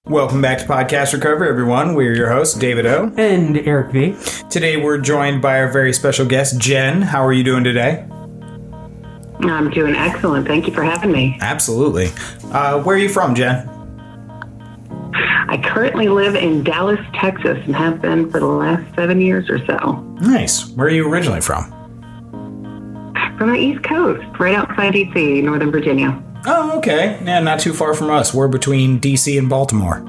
Welcome back to Podcast Recovery, everyone. We're your hosts, David O. And Eric V. Today we're joined by our very special guest, Jen. How are you doing today? I'm doing excellent. Thank you for having me. Absolutely. Where are you from, Jen? I currently live in Dallas, Texas, and have been for the last 7 years or so. Nice. Where are you originally from? From the East Coast, right outside D.C., Northern Virginia. Oh, okay. Yeah, not too far from us. We're between D.C. and Baltimore.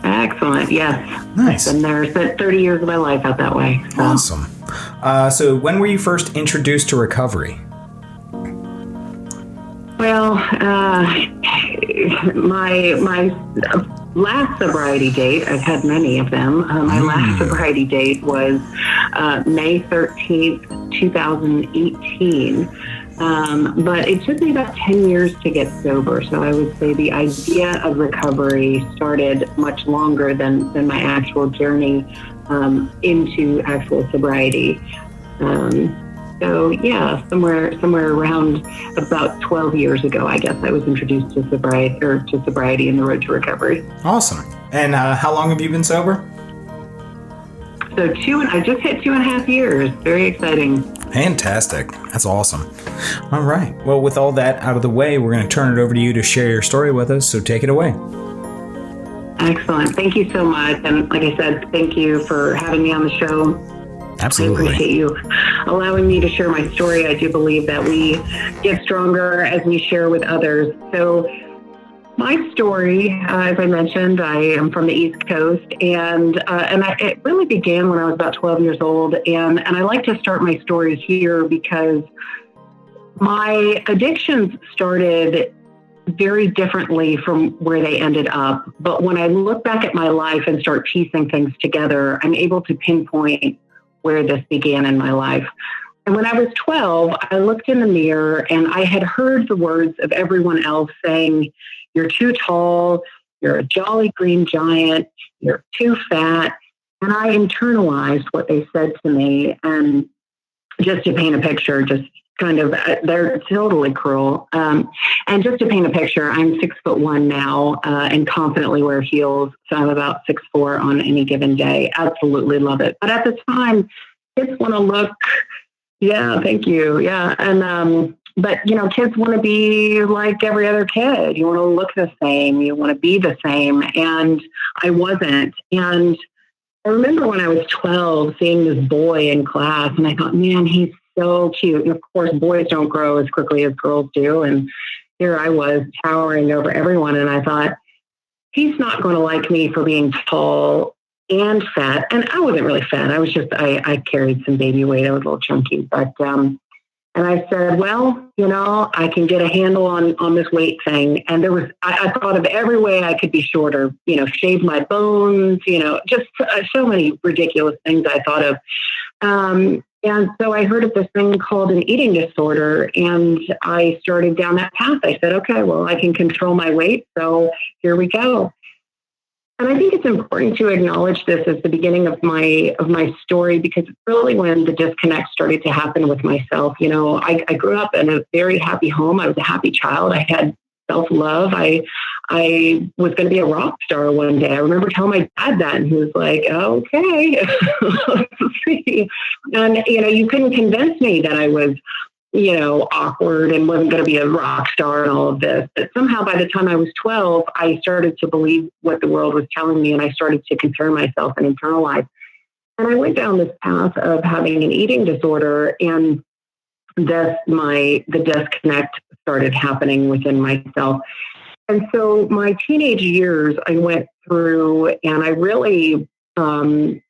Excellent, yes. Nice. Been there, spent 30 years of my life out that way. So. Awesome. So when were you first introduced to recovery? Well, my last sobriety date, I've had many of them. My last sobriety date was May 13th, 2018. But it took me about 10 years to get sober. So I would say the idea of recovery started much longer than my actual journey into actual sobriety. So yeah, somewhere around about 12 years ago, I guess I was introduced to sobriety and the road to recovery. Awesome. And how long have you been sober? So I just hit 2.5 years. Very exciting. Fantastic. That's awesome. All right. Well, with all that out of the way, we're going to turn it over to you to share your story with us. So take it away. Excellent. Thank you so much. And like I said, thank you for having me on the show. Absolutely. I appreciate you allowing me to share my story. I do believe that we get stronger as we share with others. So my story, as I mentioned, I am from the East Coast, and it really began when I was about 12 years old. And I like to start my stories here because my addictions started very differently from where they ended up. But when I look back at my life and start piecing things together, I'm able to pinpoint where this began in my life. And when I was 12, I looked in the mirror and I had heard the words of everyone else saying, "You're too tall, you're a jolly green giant, you're too fat." And I internalized what they said to me. And just to paint a picture, just kind of, they're totally cruel. And just to paint a picture, I'm 6'1" now and confidently wear heels. So I'm about 6'4" on any given day. Absolutely love it. But at the time, kids want to look, yeah, thank you. Yeah. And, but, kids want to be like every other kid. You want to look the same. You want to be the same. And I wasn't. And I remember when I was 12, seeing this boy in class, and I thought, man, he's so cute. And of course, boys don't grow as quickly as girls do. And here I was towering over everyone. And I thought, he's not going to like me for being tall and fat. And I wasn't really fat. I was just, I carried some baby weight. I was a little chunky. But, and I said, well, I can get a handle on this weight thing. And I thought of every way I could be shorter, shave my bones, just so many ridiculous things I thought of. And so I heard of this thing called an eating disorder, and I started down that path. I said, okay, well, I can control my weight. So here we go. And I think it's important to acknowledge this as the beginning of my story, because it's really when the disconnect started to happen with myself. I grew up in a very happy home. I was a happy child. I had self-love. I was going to be a rock star one day. I remember telling my dad that, and he was like, okay, let's see. And, you couldn't convince me that I was, awkward and wasn't going to be a rock star and all of this. But somehow by the time I was 12, I started to believe what the world was telling me, and I started to compare myself and internalize. And I went down this path of having an eating disorder, and the disconnect started happening within myself. And so my teenage years, I went through, and I really, I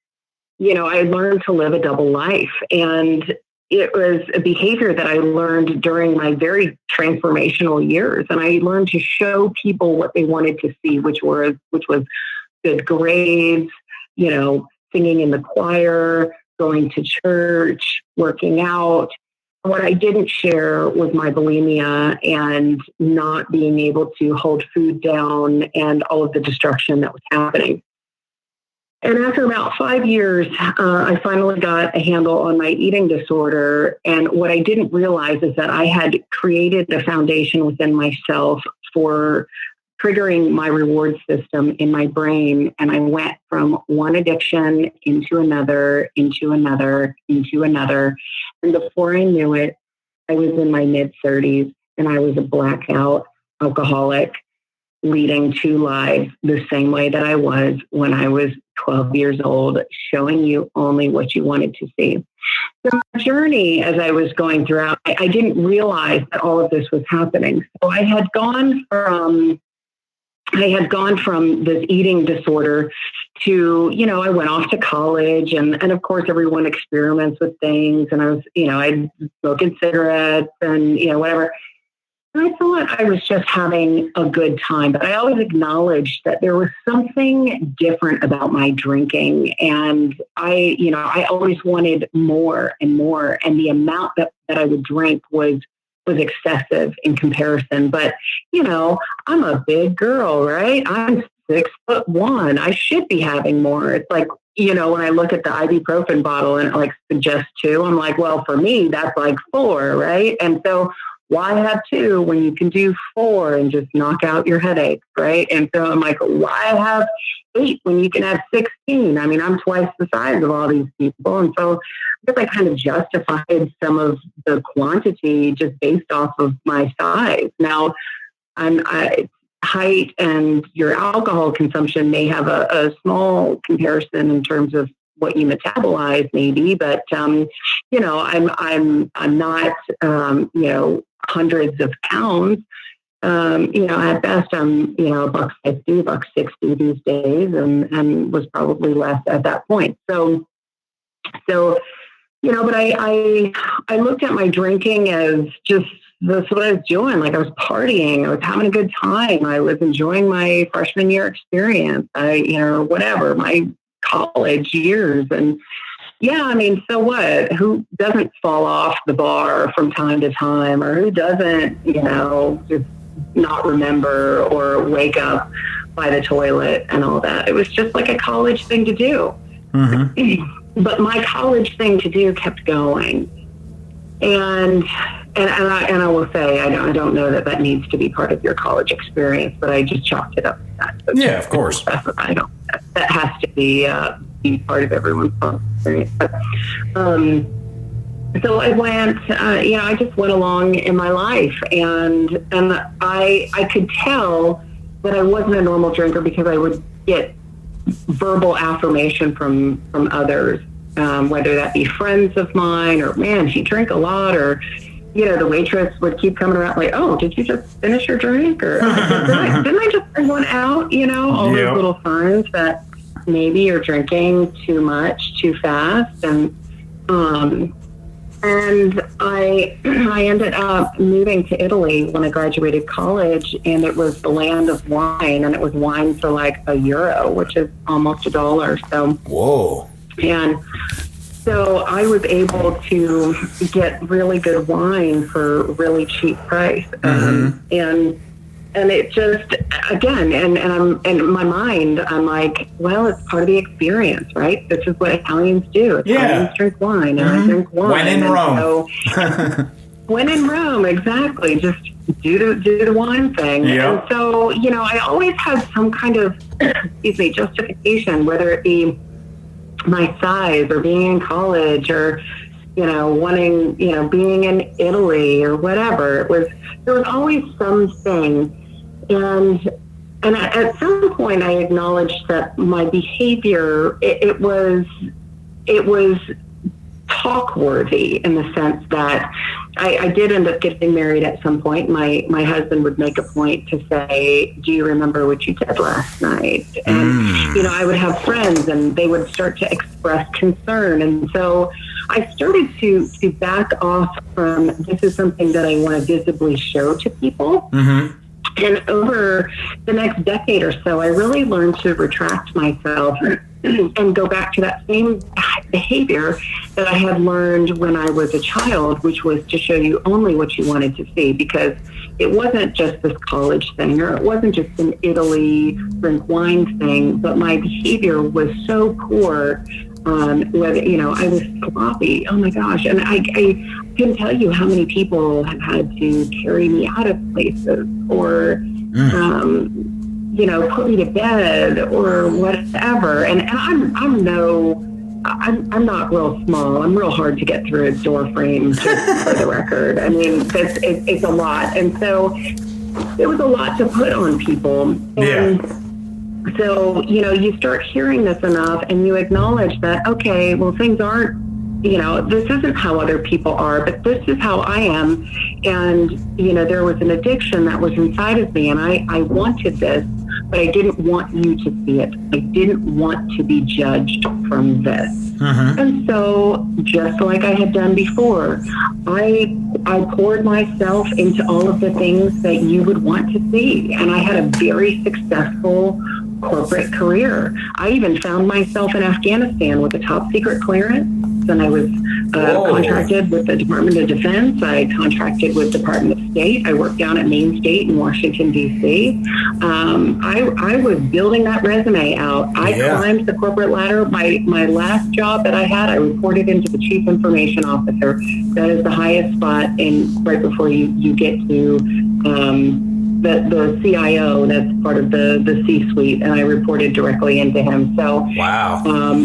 learned to live a double life. And it was a behavior that I learned during my very transformational years. And I learned to show people what they wanted to see, which was good grades, singing in the choir, going to church, working out. What I didn't share was my bulimia and not being able to hold food down and all of the destruction that was happening. And after about 5 years, I finally got a handle on my eating disorder. And what I didn't realize is that I had created a foundation within myself for triggering my reward system in my brain. And I went from one addiction into another, into another, into another. And before I knew it, I was in my mid-30s and I was a blackout alcoholic, leading two lives the same way that I was when I was 12 years old, showing you only what you wanted to see. So my journey, as I was going throughout, I didn't realize that all of this was happening. So I had gone from this eating disorder to, I went off to college and of course everyone experiments with things, and I was, I'd smoking cigarettes and, whatever. I thought I was just having a good time, but I always acknowledged that there was something different about my drinking. And I always wanted more and more. And the amount that I would drink was excessive in comparison. But, I'm a big girl, right? I'm 6'1". I should be having more. It's like, when I look at the ibuprofen bottle and it like suggests 2, I'm like, well, for me, that's like 4, right? And so why have 2 when you can do 4 and just knock out your headache, right? And so I'm like, why have 8 when you can have 16? I mean, I'm twice the size of all these people. And so I guess I kind of justified some of the quantity just based off of my size. Now, height and your alcohol consumption may have a small comparison in terms of what you metabolize, maybe, but I'm not hundreds of pounds. At best I'm $150, $160 these days, and was probably less at that point. So but I looked at my drinking as just that's what I was doing. Like I was partying, I was having a good time, I was enjoying my freshman year experience, whatever, my college years. And yeah, I mean, so what? Who doesn't fall off the bar from time to time, or who doesn't, just not remember or wake up by the toilet and all that? It was just like a college thing to do. Mm-hmm. But my college thing to do kept going. And I will say, I don't know that needs to be part of your college experience, but I just chalked it up to that. So yeah, of course. That has to be part of everyone's college experience. But, so I went, I just went along in my life, and I could tell that I wasn't a normal drinker because I would get verbal affirmation from others, whether that be friends of mine or, man, you drink a lot, or, the waitress would keep coming around like, oh, did you just finish your drink? Or didn't I just bring one out? All those little signs that maybe you're drinking too much, too fast. And I ended up moving to Italy when I graduated college, and it was the land of wine, and it was wine for like €1, which is almost $1. So, whoa. And so I was able to get really good wine for a really cheap price. Mm-hmm. And it just, again, and I'm in my mind, I'm like, well, it's part of the experience, right? This is what Italians do. Italians drink wine, and I drink wine. When in Rome. So, when in Rome, exactly. Just do the wine thing. Yep. And so, I always had some kind of, justification, whether it be my size or being in college or, wanting, being in Italy or whatever. There was always something. And at some point I acknowledged that my behavior, it was talk worthy, in the sense that I did end up getting married at some point. My husband would make a point to say, do you remember what you did last night? And, I would have friends and they would start to express concern. And so I started to back off from, this is something that I want to visibly show to people. Mm-hmm. And over the next decade or so, I really learned to retract myself and go back to that same behavior that I had learned when I was a child, which was to show you only what you wanted to see. Because it wasn't just this college thing, or it wasn't just an Italy drink wine thing, but my behavior was so poor. Whether, I was sloppy. Oh my gosh. And I couldn't tell you how many people have had to carry me out of places, or, put me to bed or whatever. And I'm not real small. I'm real hard to get through a door frame, just for the record. I mean, it's a lot. And so it was a lot to put on people. And so, you start hearing this enough and you acknowledge that, okay, well, things aren't, this isn't how other people are, but this is how I am. And, there was an addiction that was inside of me, and I wanted this, but I didn't want you to see it. I didn't want to be judged from this. And so, just like I had done before, I poured myself into all of the things that you would want to see. And I had a very successful corporate career. I even found myself in Afghanistan with a top secret clearance. And I was contracted with the Department of Defense. I contracted with Department of State. I worked down at Main State in Washington, D.C. I was building that resume out. I climbed the corporate ladder. My last job that I had, I reported into the Chief Information Officer. That is the highest spot right before you get to the CIO. That's part of the C-suite, and I reported directly into him. So,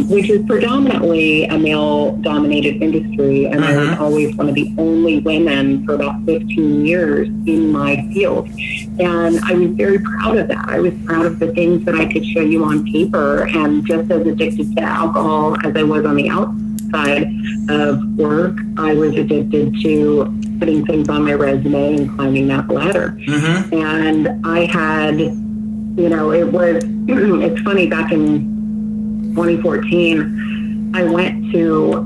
which is predominantly a male-dominated industry, and I was always one of the only women for about 15 years in my field. And I was very proud of that. I was proud of the things that I could show you on paper, and just as addicted to alcohol as I was on the outside of work, I was addicted to putting things on my resume and climbing that ladder. And I had, it's funny, back in 2014, I went to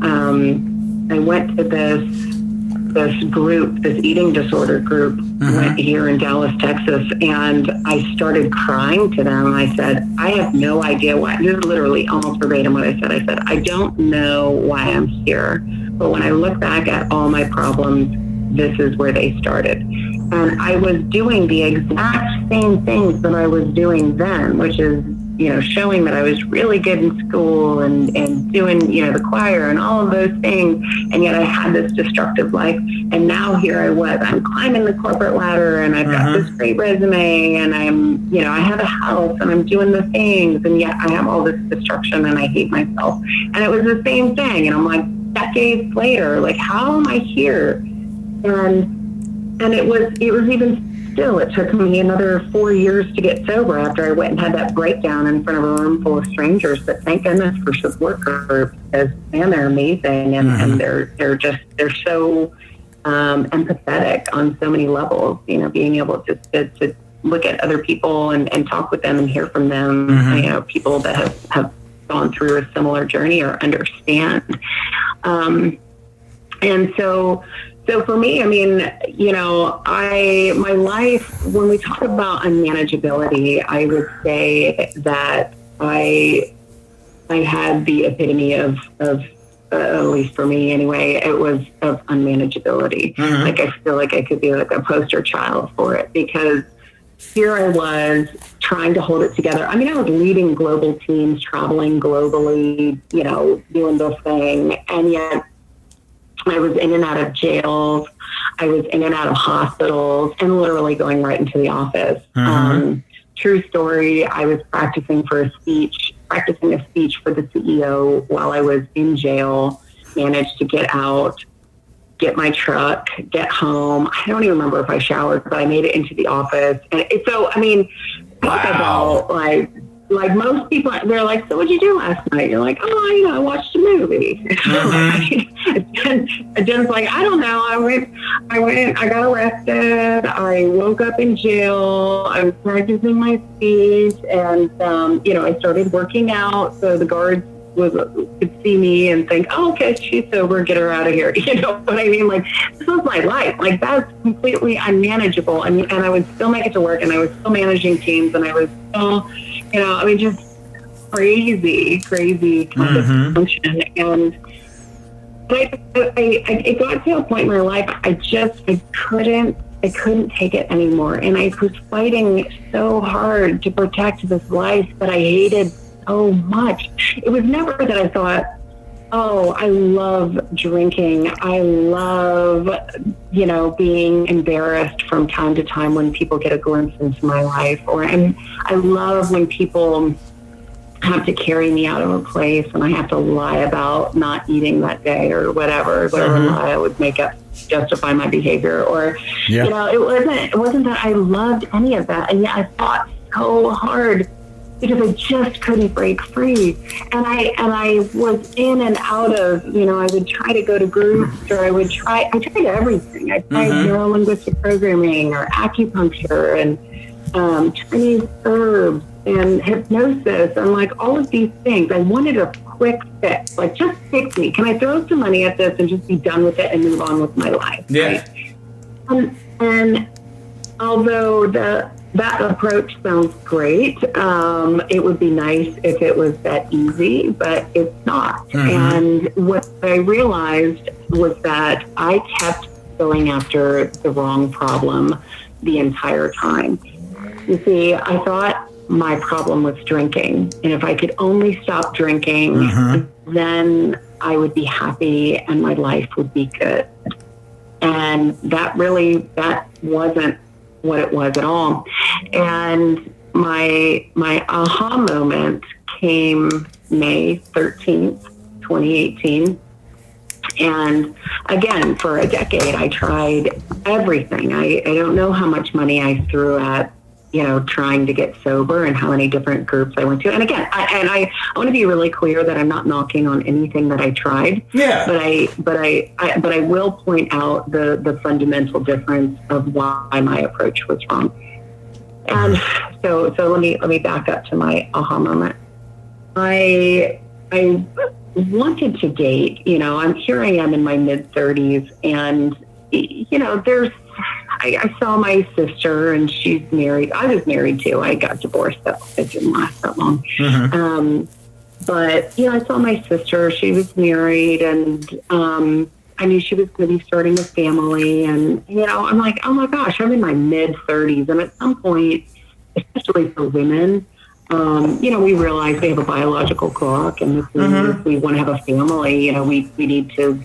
this group, this eating disorder group, went here in Dallas, Texas, and I started crying to them. I said, I have no idea why. This is literally almost verbatim what I said. I said, I don't know why I'm here, but when I look back at all my problems, this is where they started. And I was doing the exact same things that I was doing then, which is, showing that I was really good in school and doing, the choir and all of those things. And yet I had this destructive life. And now here I'm climbing the corporate ladder, and I've got this great resume, and I'm, I have a house, and I'm doing the things. And yet I have all this destruction, and I hate myself. And it was the same thing. And I'm like, decades later, like, how am I here? And it was even still, it took me another 4 years to get sober after I went and had that breakdown in front of a room full of strangers. But thank goodness for support groups, because man, they're amazing, and they're so empathetic on so many levels. Being able to look at other people and talk with them and hear from them. People that have gone through a similar journey or understand. And so for me, I mean, my life, when we talk about unmanageability, I would say that I had the epitome of at least for me anyway, it was of unmanageability. Like, I feel like I could be like a poster child for it, because here I was trying to hold it together. I mean, I was leading global teams, traveling globally, doing this thing, and yet I was in and out of jails. I was in and out of hospitals, and literally going right into the office. True story. I was practicing a speech for the CEO while I was in jail. Managed to get out, get my truck, get home. I don't even remember if I showered, but I made it into the office. And so, I mean, talk about like most people, they're like, so what'd you do last night? You're like, I watched a movie. And Jen's like, I don't know. I got arrested. I woke up in jail. I was practicing my speech, and, I started working out. So the guards could see me and think, oh, okay, she's sober, get her out of here. You know what I mean? Like, this was my life. Like, that's completely unmanageable. And I would still make it to work, and I was still managing teams, and I was still, just crazy kind of function. And it got to a point in my life, I couldn't I couldn't take it anymore. And I was fighting so hard to protect this life that I hated so much. It was never that I thought, oh, I love drinking. I love, being embarrassed from time to time when people get a glimpse into my life. And I love when people have to carry me out of a place and I have to lie about not eating that day or whatever lie I would make up to justify my behavior. Or, it wasn't that I loved any of that. And yet I fought so hard because I just couldn't break free. And I was in and out of, I would try to go to groups, or I tried everything. I tried neuro-linguistic programming or acupuncture and Chinese herbs and hypnosis and like all of these things. I wanted a quick fix, like just fix me. Can I throw some money at this and just be done with it and move on with my life? Yeah. Right? And although that approach sounds great, it would be nice if it was that easy, but it's not. And what I realized was that I kept going after the wrong problem the entire time. You see, I thought my problem was drinking. And if I could only stop drinking, then I would be happy and my life would be good. And that wasn't what it was at all. And my aha moment came May 13th, 2018. And again, for a decade, I tried everything. I don't know how much money I threw at, trying to get sober and how many different groups I went to. And again, I want to be really clear that I'm not knocking on anything that I tried. Yeah. But I will point out the fundamental difference of why my approach was wrong. And so let me back up to my aha moment. I wanted to date, here I am in my mid 30s and, I saw my sister and she's married. I was married too. I got divorced though. It didn't last that long. But, I saw my sister. She was married and I knew she was going to be starting a family. And, I'm like, oh my gosh, I'm in my mid 30s. And at some point, especially for women, we realize we have a biological clock. And if we want to have a family, we need to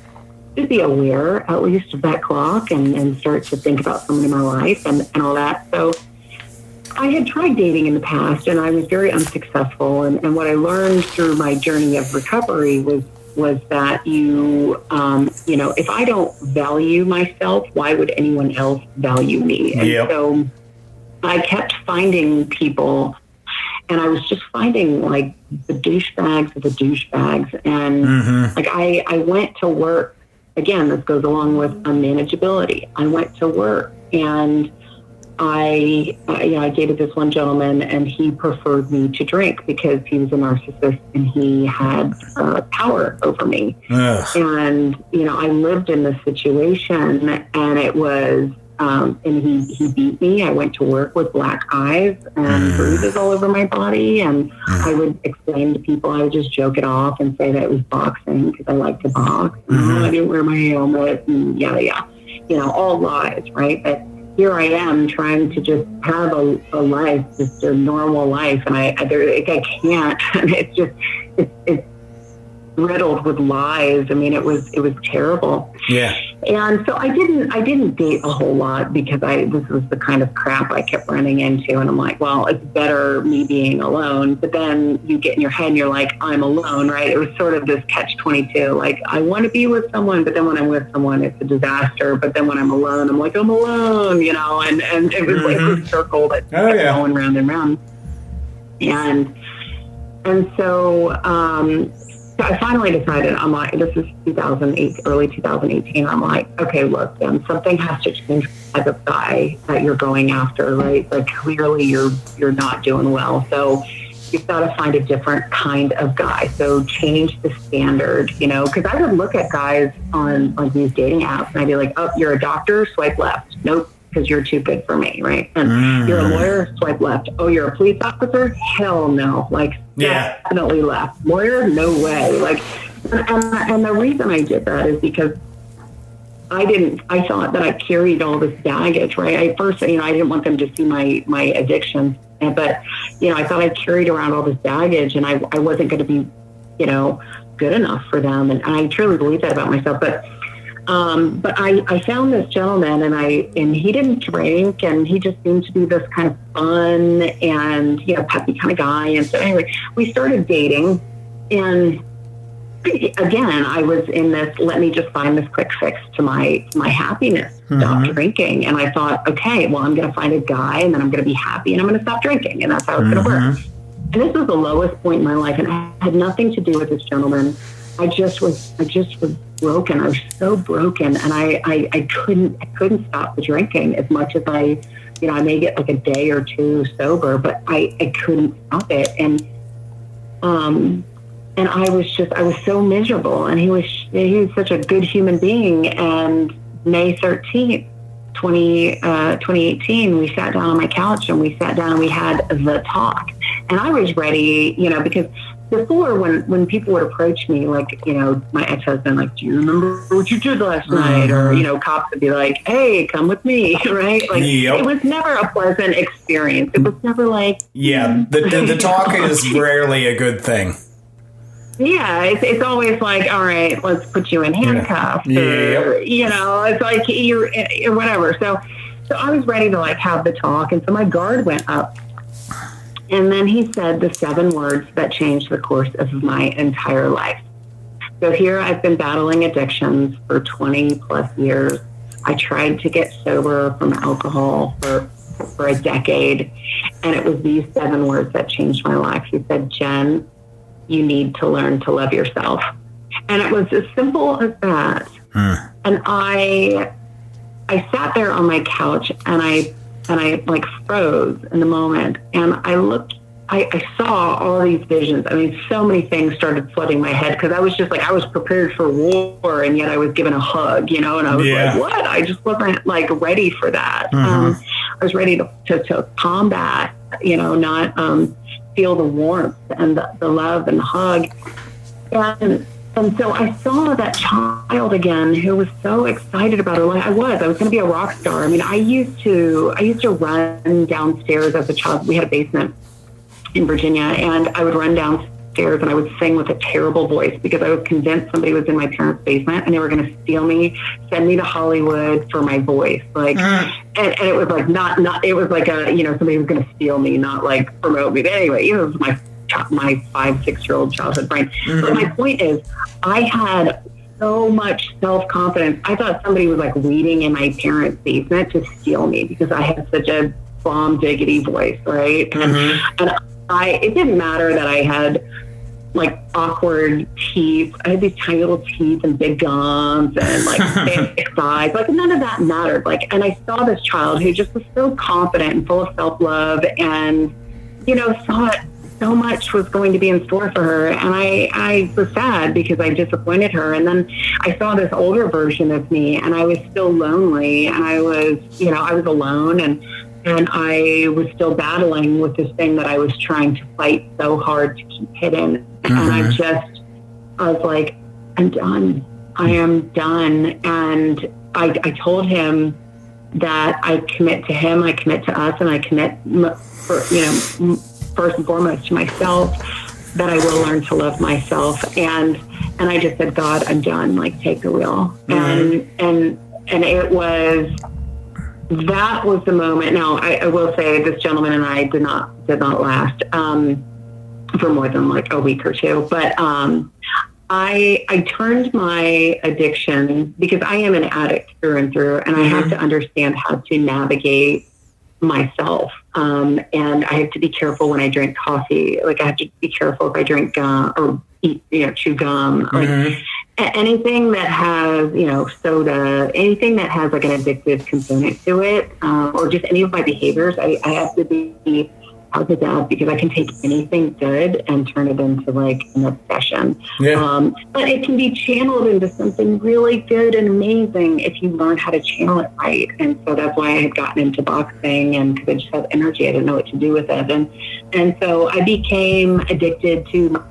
be aware at least of that clock and start to think about someone in my life and all that. So I had tried dating in the past and I was very unsuccessful. And what I learned through my journey of recovery was that if I don't value myself, why would anyone else value me? And so I kept finding people and I was just finding like the douchebags of the douchebags. And like I went to work. Again, this goes along with unmanageability. I went to work and I dated this one gentleman and he preferred me to drink because he was a narcissist and he had power over me. And, I lived in this situation and it was, and he beat me. I went to work with black eyes and bruises all over my body. And I would explain to people, I would just joke it off and say that it was boxing because I like to box. I didn't wear my helmet and yada. All lies, right? But here I am trying to just have a life, just a normal life. And I can't. And it's riddled with lies. I mean, it was terrible. Yeah. And so I didn't date a whole lot because this was the kind of crap I kept running into. And I'm like, well, it's better me being alone. But then you get in your head and you're like, I'm alone, right? It was sort of this catch-22. Like, I want to be with someone, but then when I'm with someone, it's a disaster. But then when I'm alone, I'm like, I'm alone, and it was like a circle that kept going round and round. And so, so I finally decided, I'm like, this is 2008, early 2018. I'm like, okay, look, then something has to change as a guy that you're going after, right? Like clearly you're not doing well. So you've got to find a different kind of guy. So change the standard, because I would look at guys on like these dating apps and I'd be like, oh, you're a doctor, swipe left. Nope. Because you're too good for me, right? And you're a lawyer, swipe left. Oh, you're a police officer? Hell no. Like, definitely left. Lawyer? No way. Like, and the reason I did that is because I thought that I carried all this baggage, right? At first, I didn't want them to see my addictions, but, I thought I carried around all this baggage, and I wasn't going to be, good enough for them. And I truly believe that about myself. But I found this gentleman, and he didn't drink, and he just seemed to be this kind of fun and, peppy kind of guy. And so anyway, we started dating, and again, I was in this, let me just find this quick fix to my happiness, stop drinking. And I thought, okay, well, I'm going to find a guy, and then I'm going to be happy, and I'm going to stop drinking. And that's how it's going to work. And this was the lowest point in my life, and it had nothing to do with this gentleman. I just was broken. I was so broken, and I couldn't stop the drinking as much as I may get like a day or two sober, but I couldn't stop it. And I was so miserable, and he was such a good human being. And May 13th, 2018, we sat down on my couch, and we had the talk. And I was ready, because before, when people would approach me, like, my ex-husband, like, do you remember what you did last night? Or, cops would be like, hey, come with me, right? Like, It was never a pleasant experience. It was never like... Yeah, the talk is rarely a good thing. Yeah, it's always like, all right, let's put you in handcuffs. Or, it's like you're whatever. So I was ready to like have the talk. And so my guard went up. And then he said the 7 words that changed the course of my entire life. So here I've been battling addictions for 20 plus years. I tried to get sober from alcohol for a decade. And it was these 7 words that changed my life. He said, Jen, you need to learn to love yourself. And it was as simple as that. And I sat there on my couch, and I like froze in the moment. And I saw all these visions. I mean, so many things started flooding my head, because I was just like, I was prepared for war, and yet I was given a hug, and I was like, what? I just wasn't like ready for that. I was ready to combat, not feel the warmth and the love and the hug. And so I saw that child again, who was so excited about her life. I was going to be a rock star. I mean, I used to run downstairs as a child. We had a basement in Virginia, and I would run downstairs, and I would sing with a terrible voice, because I was convinced somebody was in my parents' basement, and they were going to steal me, send me to Hollywood for my voice. Like, and it was like not, it was like somebody was going to steal me, not like promote me. But anyway, it was my 5-6-year-old childhood brain. But my point is, I had so much self-confidence. I thought somebody was like waiting in my parents' basement to steal me, because I had such a bomb diggity voice, right? And it didn't matter that I had like awkward teeth. I had these tiny little teeth and big gums and like big thighs. Like, none of that mattered. Like, and I saw this child who just was so confident and full of self-love, and thought so much was going to be in store for her. And I was sad because I disappointed her. And then I saw this older version of me, and I was still lonely, and I was alone, and I was still battling with this thing that I was trying to fight so hard to keep hidden. And I was like, I'm done. I am done. And I told him that I commit to him, I commit to us, and I commit first and foremost to myself, that I will learn to love myself. And I just said, God, I'm done. Like, take the wheel. And it was, that was the moment. Now, I will say, this gentleman and I did not last for more than like a week or two. But I turned my addiction, because I am an addict through and through, and I have to understand how to navigate myself. And I have to be careful when I drink coffee. Like, I have to be careful if I drink gum or eat, chew gum. Like, anything that has, soda, anything that has like an addictive component to it, or just any of my behaviors, I have to be positive, because I can take anything good and turn it into like an obsession. But it can be channeled into something really good and amazing if you learn how to channel it right. And so that's why I had gotten into boxing, and because I just had energy, I didn't know what to do with it. And so I became addicted to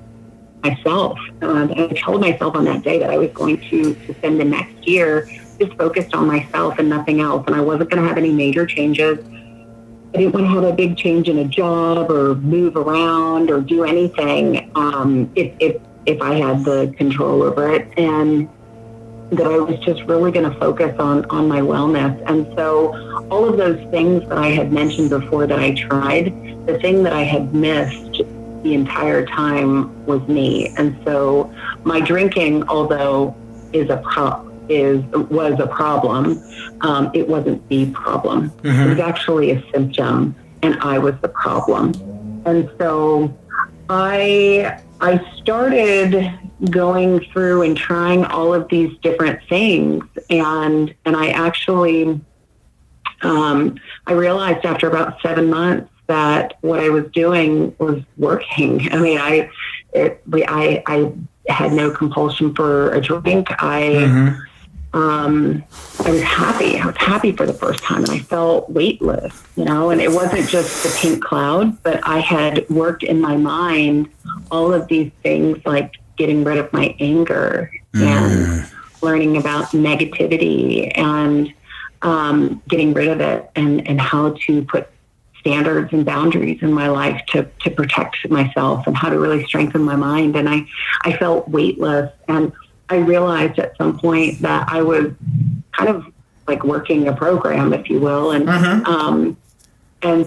myself. I told myself on that day that I was going to spend the next year just focused on myself and nothing else. And I wasn't going to have any major changes. I didn't want to have a big change in a job or move around or do anything if I had the control over it. And that I was just really going to focus on my wellness. And so all of those things that I had mentioned before that I tried, the thing that I had missed the entire time was me. And so my drinking, although was a problem, it wasn't the problem. It was actually a symptom, and I was the problem. And so I started going through and trying all of these different things, and I actually I realized after about 7 months that what I was doing was working. I mean, I had no compulsion for a drink. I was happy. I was happy for the first time, and I felt weightless, and it wasn't just the pink cloud, but I had worked in my mind all of these things like getting rid of my anger and learning about negativity and getting rid of it and how to put standards and boundaries in my life to protect myself and how to really strengthen my mind. And I felt weightless, and I realized at some point that I was kind of like working a program, if you will. And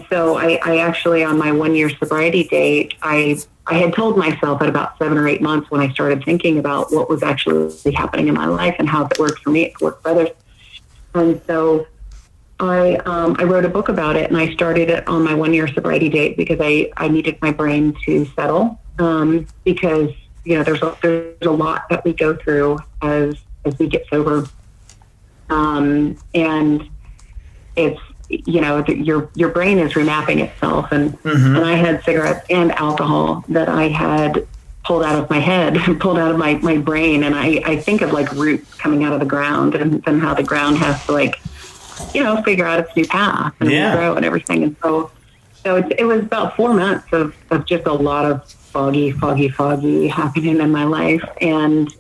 so I actually, on my 1 year sobriety date, I had told myself at about 7 or 8 months, when I started thinking about what was actually happening in my life and how it worked for me, it could work for others. And so I wrote a book about it, and I started it on my 1 year sobriety date because I needed my brain to settle, because there's a lot that we go through as we get sober, and it's your brain is remapping itself, and I had cigarettes and alcohol that I had pulled out of my head, pulled out of my brain, and I think of like roots coming out of the ground, and how the ground has to figure out its new path and grow and everything. And so it was about 4 months of just a lot of foggy happening in my life. And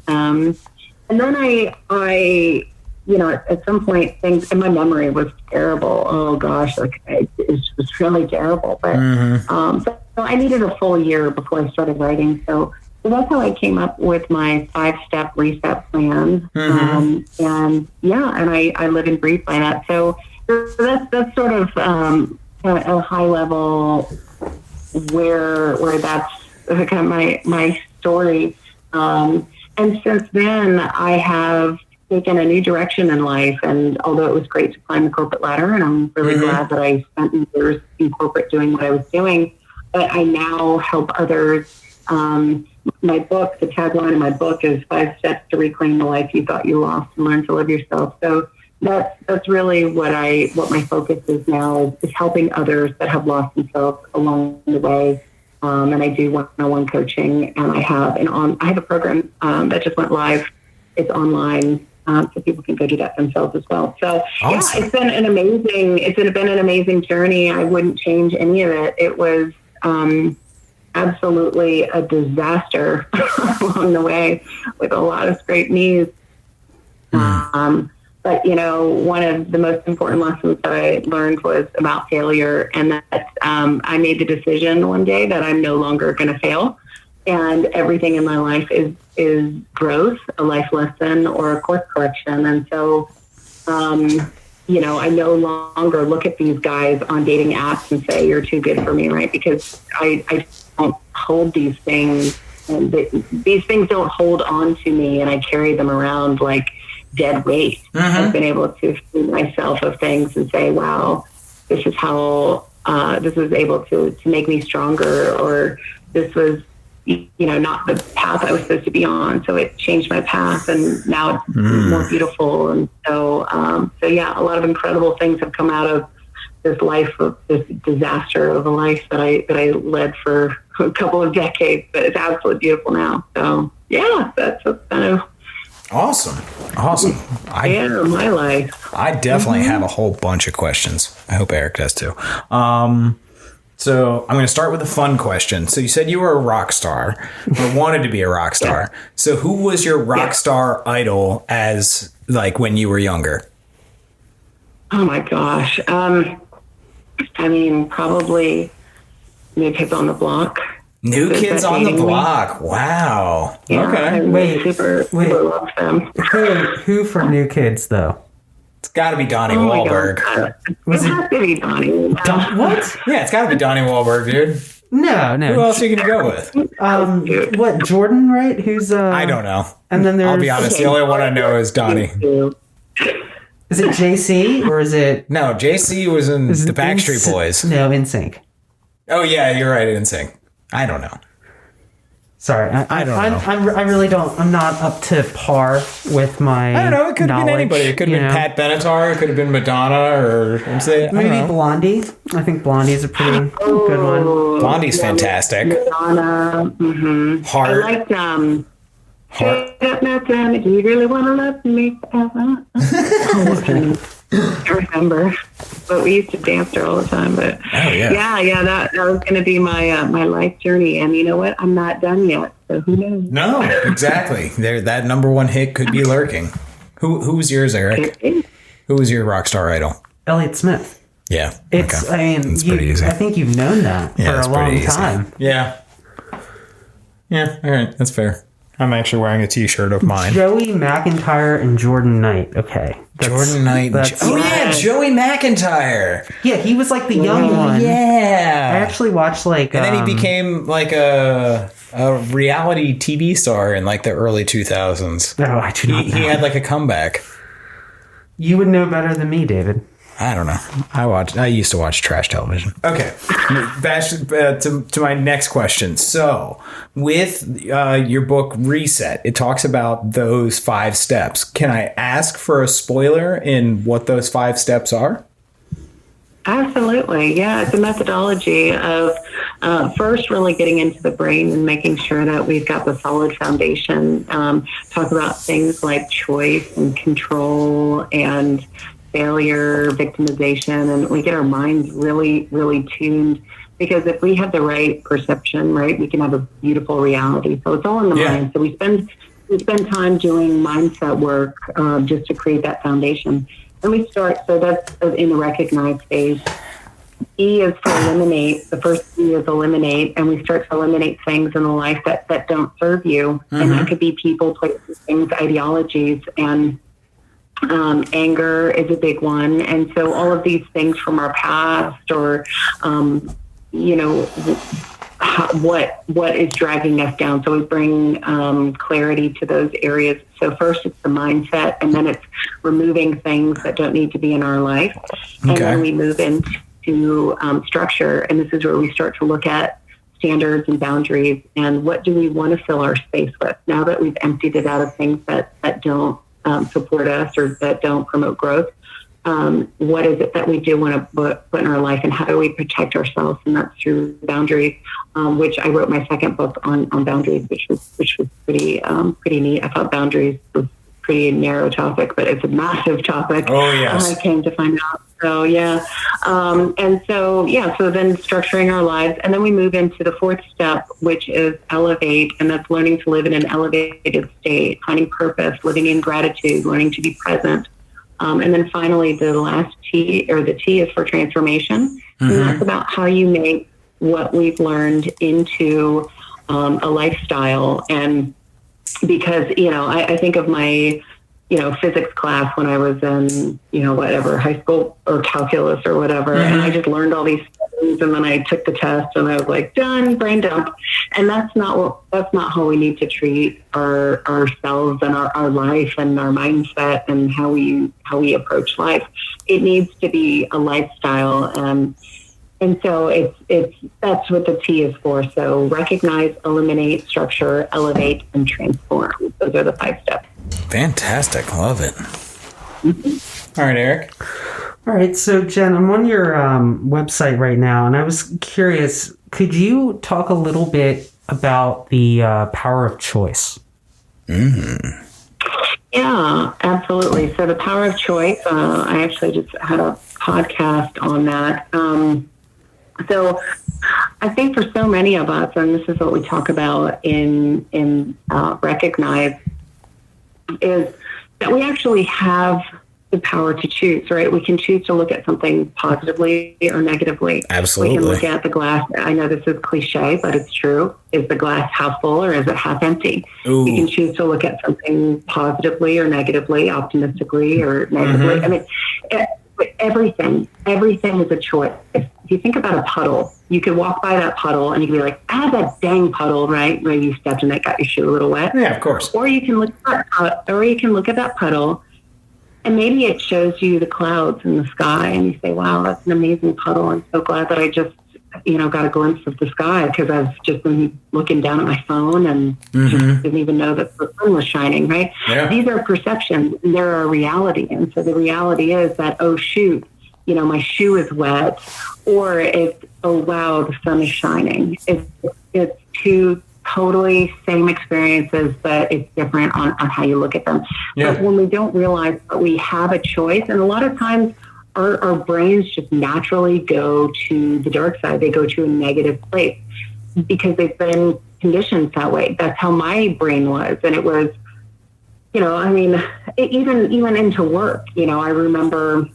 then I at some point things, and my memory was terrible. Oh gosh, it was really terrible. But so I needed a full year before I started writing. So that's how I came up with my 5-step reset plan. And I live and breathe by that. So that's sort of a high level where that's kind of my story. And since then, I have taken a new direction in life. And although it was great to climb the corporate ladder, and I'm really glad that I spent years in corporate doing what I was doing, but I now help others. My book, the tagline of my book is 5 Steps to Reclaim the Life You Thought You Lost and Learn to Live Yourself. So that's really what my focus is now, is helping others that have lost themselves along the way. And I do one-on-one coaching, and I have a program that just went live. It's online, so people can go do that themselves as well. So awesome. It's been an amazing journey. I wouldn't change any of it. It was absolutely a disaster along the way, with a lot of scraped knees. But one of the most important lessons that I learned was about failure, and that I made the decision one day that I'm no longer going to fail, and everything in my life is growth, a life lesson, or a course correction. And so I no longer look at these guys on dating apps and say, you're too good for me, right? Because I don't hold these things, and these things don't hold on to me, and I carry them around like dead weight. I've been able to free myself of things and say, wow, this is how this was able to make me stronger, or this was not the path I was supposed to be on. So it changed my path, and now it's more beautiful. And so a lot of incredible things have come out of this life, of this disaster of a life that I led for a couple of decades, but it's absolutely beautiful now. So that's kind of awesome. My life. I definitely have a whole bunch of questions. I hope Eric does too. So I'm going to start with a fun question. So you said you were a rock star, or wanted to be a rock star. So who was your rock star idol as like when you were younger? Oh my gosh. Probably New Kids on the Block. New Kids on the Block. Wow. Yeah, Okay. I super love them. Who for New Kids though? It's got to be Donnie Wahlberg. It has to be Donnie. What? Yeah, it's got to be Donnie Wahlberg, dude. No. Who else are you going to go with? What, Jordan, right? Who's I don't know. And then there's, I'll be honest, the only one I know is Donnie. Is it JC or is it? No, JC was in the Backstreet Boys. No, NSYNC. Oh yeah, you're right, NSYNC. I don't know. Sorry, I don't know. I really don't. I'm not up to par with my. I don't know. It could have been anybody. It could have been Pat Benatar. It could have been Madonna, or maybe Blondie. I think Blondie is a pretty good one. Blondie's fantastic. Madonna. Mm-hmm. Heart. I liked Straight Up Nothing. Do you really want to love me? I remember, but we used to dance there all the time. But that was going to be my my life journey. And you know what? I'm not done yet. So who knows? No, exactly. That number one hit could be lurking. Who was yours, Eric? Who was your rock star idol? Elliott Smith. Yeah, it's. Okay. I mean, it's pretty easy. I think you've known that for a long time. Yeah. Yeah. All right, that's fair. I'm actually wearing a T-shirt of mine. Joey McIntyre and Jordan Knight. Okay. Jordan Knight. Joey McIntyre. Yeah, he was like the young one. Yeah. I actually watched and then he became like a reality TV star in like the early 2000s. No, I do not know. He had like a comeback. You would know better than me, David. I don't know. I used to watch trash television. Okay. Back to my next question. So, with your book Reset, it talks about those 5 steps. Can I ask for a spoiler in what those 5 steps are? Absolutely. Yeah, it's a methodology of first really getting into the brain and making sure that we've got the solid foundation. Talk about things like choice and control and failure, victimization, and we get our minds really, really tuned, because if we have the right perception, right, we can have a beautiful reality. So it's all in the mind. So we spend time doing mindset work just to create that foundation. And we start, so that's in the recognize phase. E is to eliminate. The first E is eliminate, and we start to eliminate things in the life that don't serve you. Mm-hmm. And that could be people, places, things, ideologies, and anger is a big one. And so all of these things from our past, or, what is dragging us down. So we bring clarity to those areas. So first it's the mindset, and then it's removing things that don't need to be in our life. Okay. And then we move into structure. And this is where we start to look at standards and boundaries, and what do we want to fill our space with now that we've emptied it out of things that don't support us or that don't promote growth. What is it that we do want to put in our life, and how do we protect ourselves? And that's through boundaries, which I wrote my second book on boundaries, which was pretty neat. I thought boundaries was a pretty narrow topic, but it's a massive topic. Oh yes. I came to find out. So yeah. So then structuring our lives, and then we move into the 4th step, which is elevate, and that's learning to live in an elevated state, finding purpose, living in gratitude, learning to be present. And then finally, the last T, or the T, is for transformation. Mm-hmm. And that's about how you make what we've learned into a lifestyle. And because, I think of my, physics class when I was in, high school or calculus or whatever. Mm-hmm. And I just learned all these things, and then I took the test and I was like, done, brain dump. And that's not how we need to treat ourselves and our life and our mindset and how we approach life. It needs to be a lifestyle. And so that's what the T is for. So recognize, eliminate, structure, elevate, and transform. Those are the 5 steps. Fantastic. Love it. Mm-hmm. All right, Eric. All right. So, Jen, I'm on your website right now, and I was curious, could you talk a little bit about the power of choice? Mm-hmm. Yeah, absolutely. So the power of choice, I actually just had a podcast on that. So I think for so many of us, and this is what we talk about in Recognize, is that we actually have the power to choose, right? We can choose to look at something positively or negatively. Absolutely. We can look at the glass. I know this is cliche, but it's true. Is the glass half full or is it half empty? Ooh. We can choose to look at something positively or negatively, optimistically or negatively. I mean, everything is a choice. If you think about a puddle, you could walk by that puddle and you could be like, that dang puddle, right? Where you stepped in it, got your shoe a little wet. Yeah, of course. Or you can look at that puddle and maybe it shows you the clouds in the sky and you say, wow, that's an amazing puddle. I'm so glad that I just, got a glimpse of the sky because I've just been looking down at my phone and just didn't even know that the sun was shining, right? Yeah. These are perceptions and they're a reality. And so the reality is that, oh, shoot, my shoe is wet, or it's, oh, wow, the sun is shining. It's two totally same experiences, but it's different on how you look at them. Yeah. But when we don't realize that we have a choice, and a lot of times our brains just naturally go to the dark side. They go to a negative place because they've been conditioned that way. That's how my brain was. And it was, even into work, I remember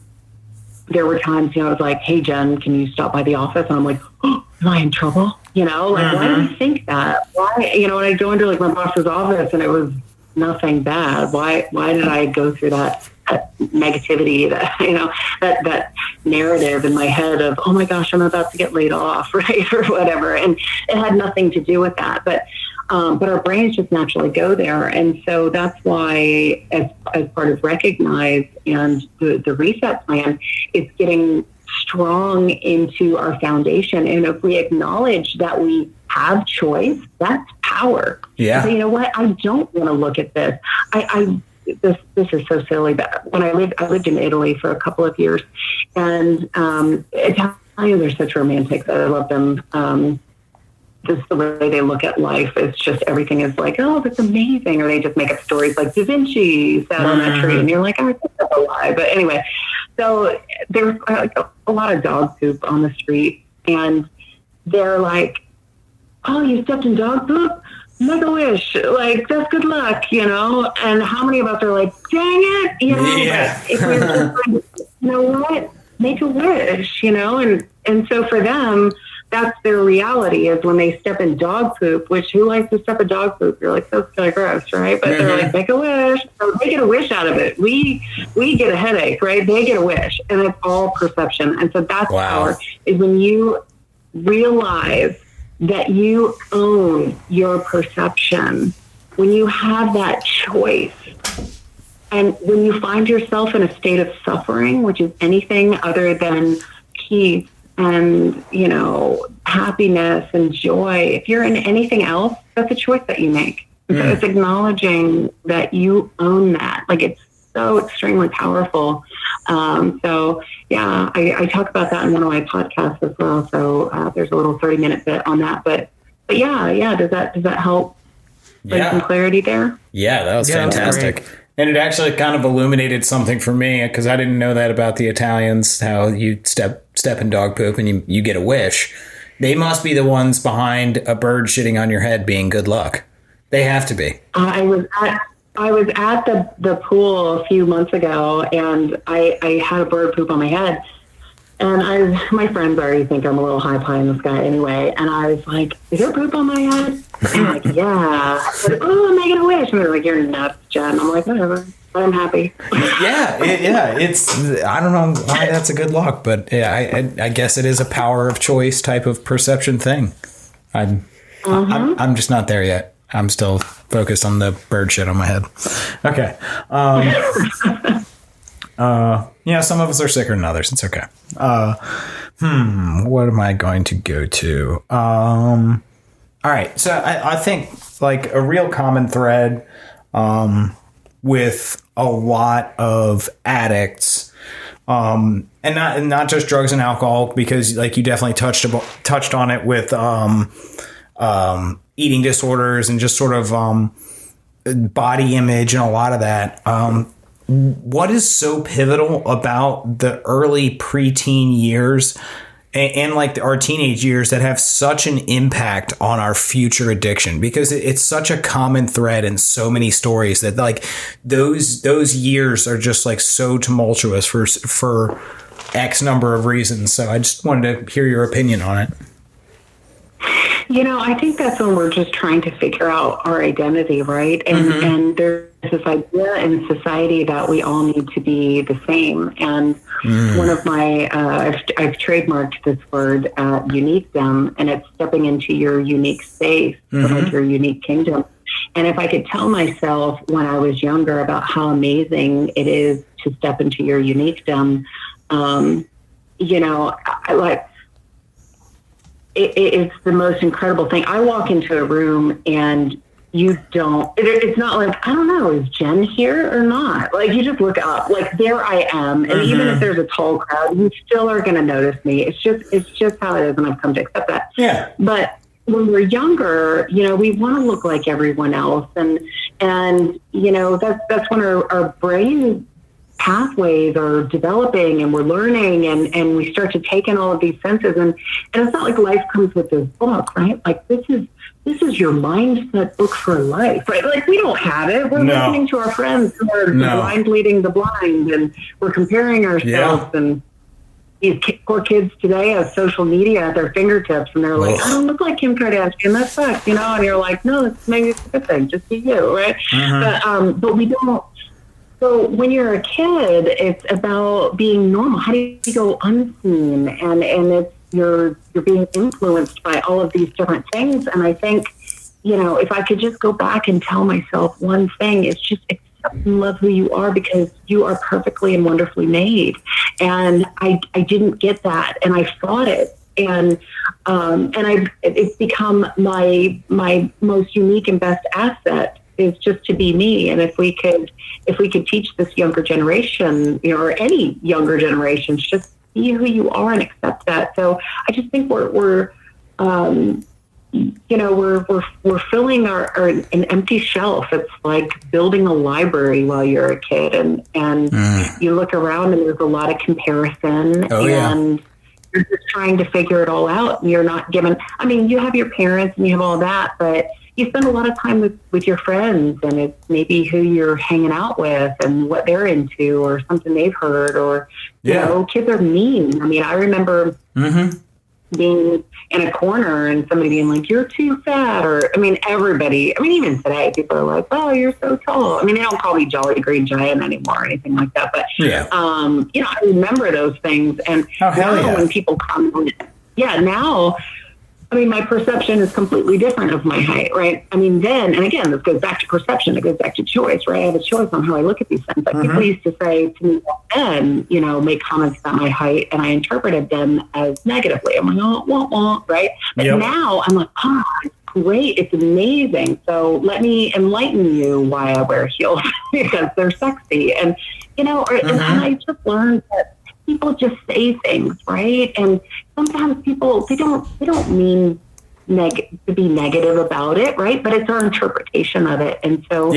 there were times, I was like, hey, Jen, can you stop by the office? And I'm like, oh, am I in trouble? Why do you think that? Why, when I go into my boss's office and it was nothing bad, why did I go through that negativity, that narrative in my head of, oh my gosh, I'm about to get laid off, right? Or whatever. And it had nothing to do with that. But our brains just naturally go there. And so that's why as part of Recognize and the reset plan, it's getting strong into our foundation. And if we acknowledge that we have choice, that's power. Yeah. So you know what? I don't want to look at this. This is so silly, but when I lived in Italy for a couple of years, and Italians are such romantics. I love them. Just the way they look at life is just everything is like, oh, that's amazing, or they just make up stories like Da Vinci sat on that tree, and you're like, oh, that's a lie. But anyway, so there's a lot of dog poop on the street, and they're like, oh, you stepped in dog poop? Make a wish, like that's good luck, and how many of us are like, dang it, Yeah. If we're just like, you know what, make a wish, and so for them, that's their reality is when they step in dog poop, which who likes to step in dog poop? You're like, that's kind of gross, right? But they're like, make a wish. So they get a wish out of it. We get a headache, right? They get a wish, and it's all perception. And so that's power is when you realize that you own your perception, when you have that choice, and when you find yourself in a state of suffering, which is anything other than peace and, happiness and joy, if you're in anything else, that's a choice that you make. So it's acknowledging that you own that. Like, it's so extremely powerful. I talk about that in one of my podcasts as well. So there's a little 30-minute bit on that. But does that help bring some clarity there? Yeah, that was fantastic. And it actually kind of illuminated something for me because I didn't know that about the Italians, how you step in dog poop and you get a wish. They must be the ones behind a bird shitting on your head being good luck. They have to be. I was at the pool a few months ago, and I had a bird poop on my head. And my friends already think I'm a little high pie in the sky anyway. And I was like, is there poop on my head? And I'm like, yeah. Like, oh, I'm making a wish. And they're like, you're nuts, Jen. I'm like, whatever. But I'm happy. It's, I don't know why that's a good luck, but I guess it is a power of choice type of perception thing. I'm just not there yet. I'm still focused on the bird shit on my head. Okay. Some of us are sicker than others. It's okay. What am I going to go to? All right. So I think like a real common thread with a lot of addicts, and not just drugs and alcohol, because like you definitely touched on it with eating disorders and just sort of body image and a lot of that. What is so pivotal about the early preteen years and like our teenage years that have such an impact on our future addiction, because it's such a common thread in so many stories that like those years are just like so tumultuous for X number of reasons. So I just wanted to hear your opinion on it. I think that's when we're just trying to figure out our identity, right? And there's this idea in society that we all need to be the same. And one of my, I've trademarked this word, uniquedom, and it's stepping into your unique space, like your unique kingdom. And if I could tell myself when I was younger about how amazing it is to step into your uniquedom, it's the most incredible thing. I walk into a room and it's not like, I don't know, is Jen here or not? Like, you just look up, like, there I am. And even if there's a tall crowd, you still are going to notice me. It's just how it is. And I've come to accept that. Yeah. But when we're younger, we want to look like everyone else. And that's when our brain pathways are developing and we're learning and we start to take in all of these senses and it's not like life comes with this book, right? Like this is your mindset book for life, right? Like we don't have it. We're listening to our friends who are blind leading the blind and we're comparing ourselves and these poor kids today have social media at their fingertips and they're like, I don't look like Kim Kardashian, that sucks, and you're like, no, maybe it's a good thing, just be you, right? But we don't. So when you're a kid, it's about being normal. How do you go unseen? And it's you're being influenced by all of these different things. And I think, if I could just go back and tell myself one thing, it's just accept and love who you are because you are perfectly and wonderfully made. And I didn't get that, and I fought it. And it's become my most unique and best asset is just to be me. And if we could teach this younger generation, or any younger generations, just be who you are and accept that. So I just think we're filling an empty shelf. It's like building a library while you're a kid, and you look around and there's a lot of comparison and you're just trying to figure it all out. And you're not given. I mean, you have your parents and you have all that, but you spend a lot of time with your friends, and it's maybe who you're hanging out with and what they're into or something they've heard, or, kids are mean. I mean, I remember being in a corner and somebody being like, you're too fat, or, everybody, even today, people are like, oh, you're so tall. I mean, they don't call me Jolly Green Giant anymore or anything like that, but, I remember those things. And when people comment, now, my perception is completely different of my height, right? Then, and again, this goes back to perception. It goes back to choice, right? I have a choice on how I look at these things. Like people used to say to me then, make comments about my height, and I interpreted them as negatively. I'm like, right? But now I'm like, it's great. It's amazing. So let me enlighten you why I wear heels because they're sexy. And, and I just learned that people just say things, right? And sometimes people, they don't mean to be negative about it, right? But it's our interpretation of it. And so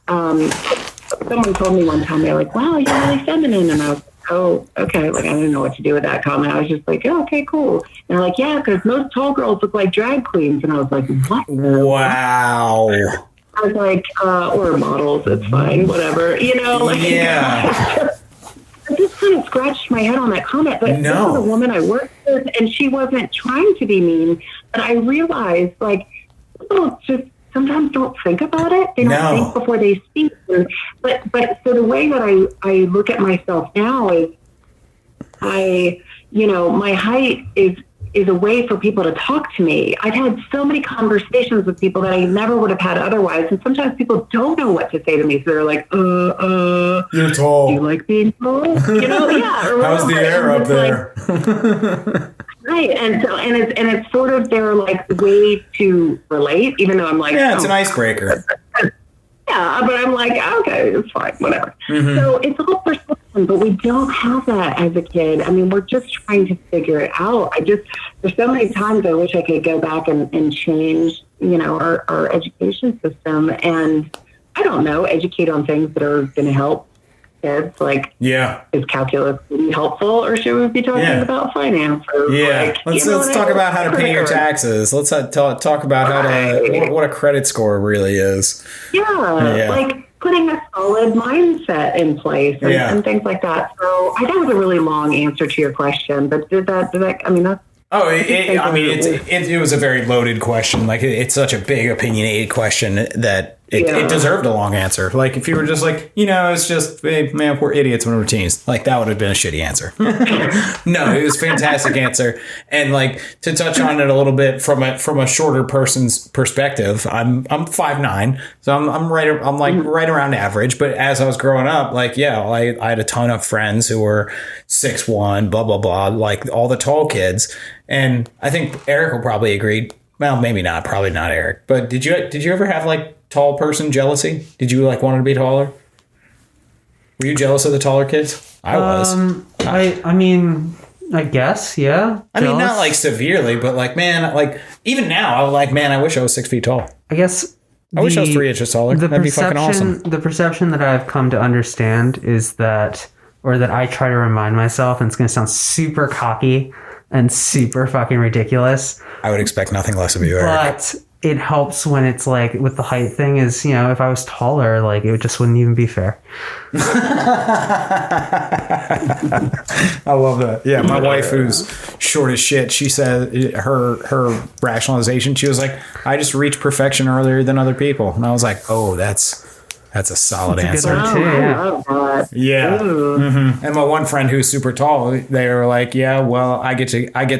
someone told me one time, they're like, wow, you're really feminine. And I was like, oh, okay. Like, I didn't know what to do with that comment. I was just like, oh, okay, cool. And they're like, yeah, because most tall girls look like drag queens. And I was like, what? Wow. I was like, or models, it's fine, whatever, I just kind of scratched my head on that comment, but this is a woman I worked with, and she wasn't trying to be mean, but I realized, like, people just sometimes don't think about it. They don't think before they speak. But so the way that I look at myself now is my height is a way for people to talk to me. I've had so many conversations with people that I never would have had otherwise. And sometimes people don't know what to say to me. So they're like, you're tall. Do you like being tall? How's the air up there? Right. And so, and it's sort of their like way to relate, even though I'm like, it's an icebreaker. Yeah, but I'm like, okay, it's fine, whatever. So it's all perception, but we don't have that as a kid. We're just trying to figure it out. There's so many times I wish I could go back and change, our education system and, I don't know, educate on things that are going to help kids? Like, yeah, is calculus helpful, or should we be talking about finance? Yeah, let's talk about how to pay your taxes. Let's talk about how to what a credit score really is. Yeah, like putting a solid mindset in place and things like that. So I know it was a really long answer to your question, but did that? I mean, that's. Oh, it was a very loaded question. Like, it's such a big, opinionated question that it deserved a long answer. Like, if you were just like, it's just, hey, man, we're idiots when we're teens. Like, that would have been a shitty answer. No, it was a fantastic answer. And like, to touch on it a little bit from a shorter person's perspective, I'm 5'9", so I'm right around average. But as I was growing up, like, I had a ton of friends who were 6'1", blah blah blah, like all the tall kids. And I think Eric will probably agree. Well, maybe not. Probably not Eric. But did you ever have like tall person jealousy? Did you like want to be taller? Were you jealous of the taller kids? I was. I mean, I guess, yeah. I mean, not like severely, but like, man, like even now, I'm like, man, I wish I was 6 feet tall. I guess. I wish I was 3 inches taller. That'd be fucking awesome. The perception that I've come to understand is that, or that I try to remind myself, and it's going to sound super cocky and super fucking ridiculous. I would expect nothing less of you, Eric. But it helps when it's like with the height thing is, if I was taller, like it just wouldn't even be fair. I love that. Yeah, my wife, who's short as shit, she said her rationalization, she was like, I just reached perfection earlier than other people. And I was like, oh, that's a solid answer. Yeah. Mm-hmm. And my one friend who's super tall, they were like, yeah, well, I get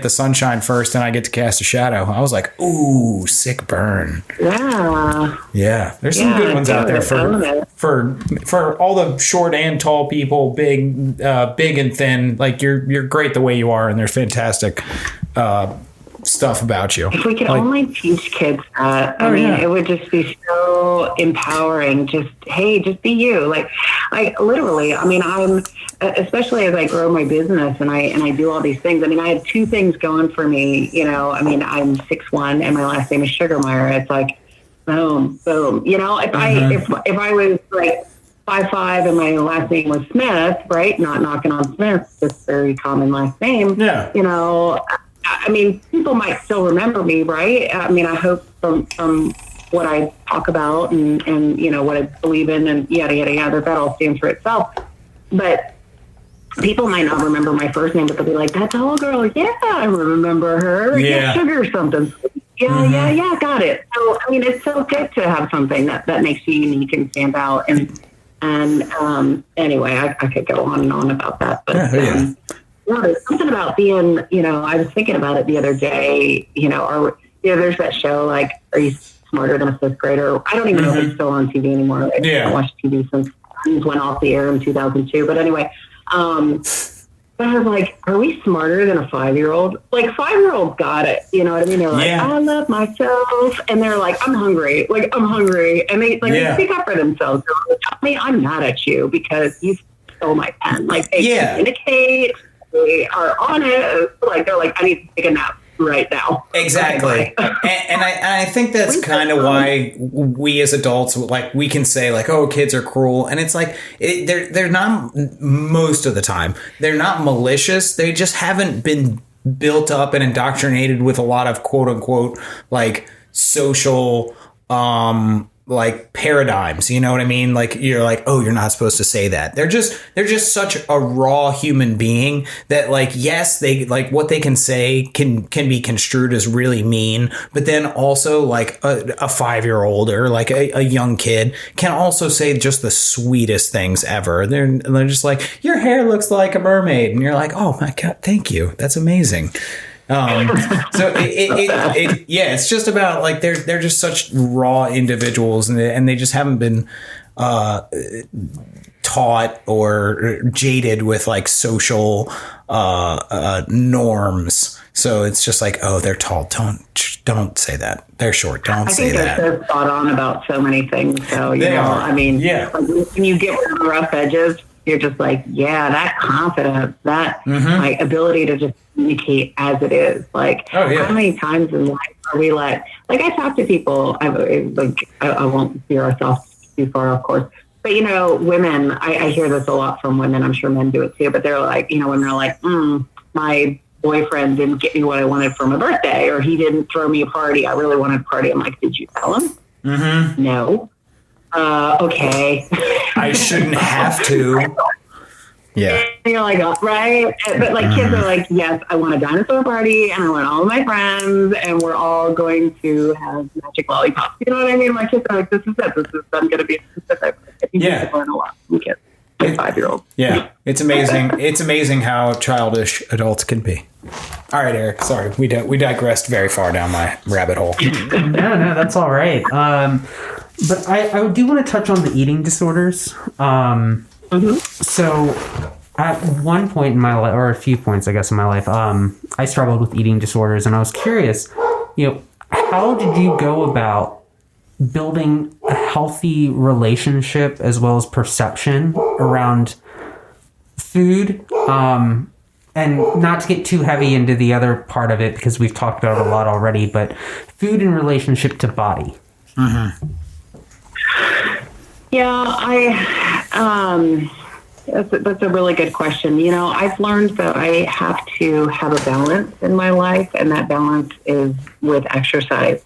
the sunshine first and I get to cast a shadow. I was like, ooh, sick burn. Yeah. Yeah. There's some good ones out there for all the short and tall people, big and thin. Like you're great the way you are, and there's fantastic stuff about you. If we could only teach kids that, I mean, it would just be so empowering. Just be you. Like literally, I mean, I'm, especially as I grow my business and I do all these things. I mean, I have two things going for me, I mean, I'm 6'1" and my last name is Sugarmeyer. It's like, boom, boom. If I was like 5'5" and my last name was Smith, right? Not knocking on Smith, just very common last name. Yeah. I mean, people might still remember me, right? I mean, I hope from what I talk about and what I believe in and yada, yada, yada, that all stands for itself. But people might not remember my first name, but they'll be like, that tall girl, yeah, I remember her. Yeah. Sugar or something. Yeah, yeah, got it. So, I mean, it's so good to have something that makes you unique and stand out. And anyway, I could go on and on about that. But there's something about being, I was thinking about it the other day, there's that show, like, Are You Smarter Than a Fifth Grader? I don't even know if it's still on TV anymore. I haven't watched TV since it went off the air in 2002. But anyway, but I was like, are we smarter than a 5-year-old? Like, 5-year-olds got it. You know what I mean? They're like, I love myself. And they're like, I'm hungry. Like, I'm hungry. And they they speak up for themselves. They're like, I mean, I'm mad at you because you stole my pen. Like, they communicate. They are on it. Like, they're like, I need to take a nap right now. Exactly. And I think that's kind of why we as adults, like, we can say like, oh, kids are cruel. And it's like, they're not, most of the time, they're not malicious. They just haven't been built up and indoctrinated with a lot of quote unquote, like, social, like, paradigms, you know what I mean? Like, you're like, oh, you're not supposed to say that. They're just such a raw human being that, like, yes, they, like, what they can say can be construed as really mean, but then also, like, a 5-year-old or like a young kid can also say just the sweetest things ever. They're just like, your hair looks like a mermaid, and you're like, oh my God, thank you, that's amazing. So it's just about, like, they're just such raw individuals, and they just haven't been taught or jaded with, like, social norms. So it's just like, oh, they're tall. Don't say that. They're short. Don't say that. I think they're spot on about so many things. So I mean, when you get rid of the rough edges, you're just like, that confidence, that like ability to just communicate as it is. Like, how many times in life are we like I talk to people, I won't steer ourselves too far, of course, But, women, I hear this a lot from women. I'm sure men do it too. But they're like, women are like, my boyfriend didn't get me what I wanted for my birthday, or he didn't throw me a party. I really wanted a party. I'm like, did you tell him? Mm-hmm. No. Okay. I shouldn't have to. Yeah. And you're like, oh, right. But like kids are like, yes, I want a dinosaur party and I want all of my friends and we're all going to have magic lollipops. You know what I mean? My kids are like, this is it. I'm going to be specific. Yeah. Learn a lot from kids. Like 5-year-olds. Yeah. It's amazing. It's amazing how childish adults can be. All right, Eric. Sorry. We digressed very far down my rabbit hole. No, that's all right. But I do want to touch on the eating disorders. So at one point in my life, or a few points, I guess, in my life, I struggled with eating disorders, and I was curious, how did you go about building a healthy relationship as well as perception around food? And not to get too heavy into the other part of it, because we've talked about it a lot already, but food in relationship to body. Mm-hmm. Yeah, that's a really good question. I've learned that I have to have a balance in my life, and that balance is with exercise.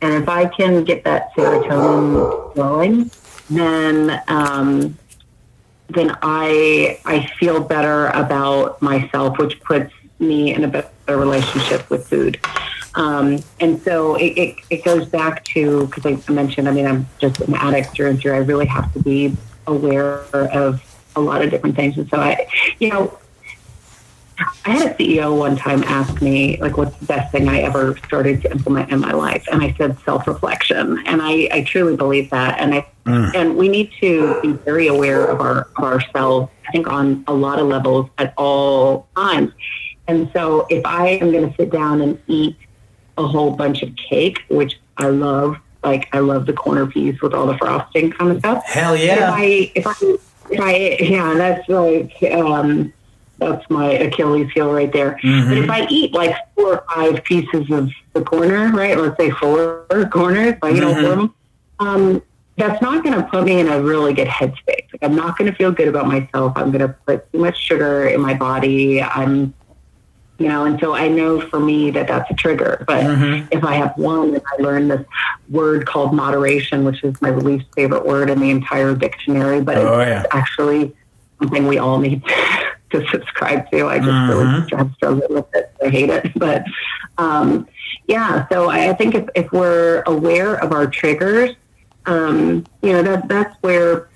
And if I can get that serotonin going, then I feel better about myself, which puts me in a better relationship with food. And so it goes back to, because I mentioned, I'm just an addict through and through. I really have to be aware of a lot of different things. And so I had a CEO one time ask me, like, what's the best thing I ever started to implement in my life? And I said, self-reflection. And I truly believe that. And we need to be very aware of ourselves, I think, on a lot of levels at all times. And so if I am going to sit down and eat a whole bunch of cake, which I love, like I love the corner piece with all the frosting kind of stuff. Hell yeah. If I that's like, that's my Achilles heel right there. Mm-hmm. But if I eat like 4 or 5 pieces of the corner, right? Let's say 4 corners, if I eat all 4 of them, that's not going to put me in a really good headspace. Like, I'm not going to feel good about myself. I'm going to put too much sugar in my body. And so I know for me that's a trigger. But if I have one, and I learned this word called moderation, which is my least favorite word in the entire dictionary, but it's actually something we all need to subscribe to. I just really have struggled with it. I hate it. But so I think if we're aware of our triggers, that's where,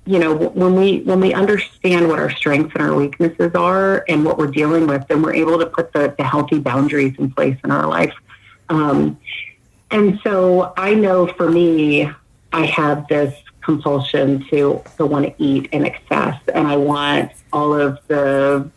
when we understand what our strengths and our weaknesses are and what we're dealing with, then we're able to put the healthy boundaries in place in our life. And so I know for me, I have this compulsion to want to eat in excess, and I want all of the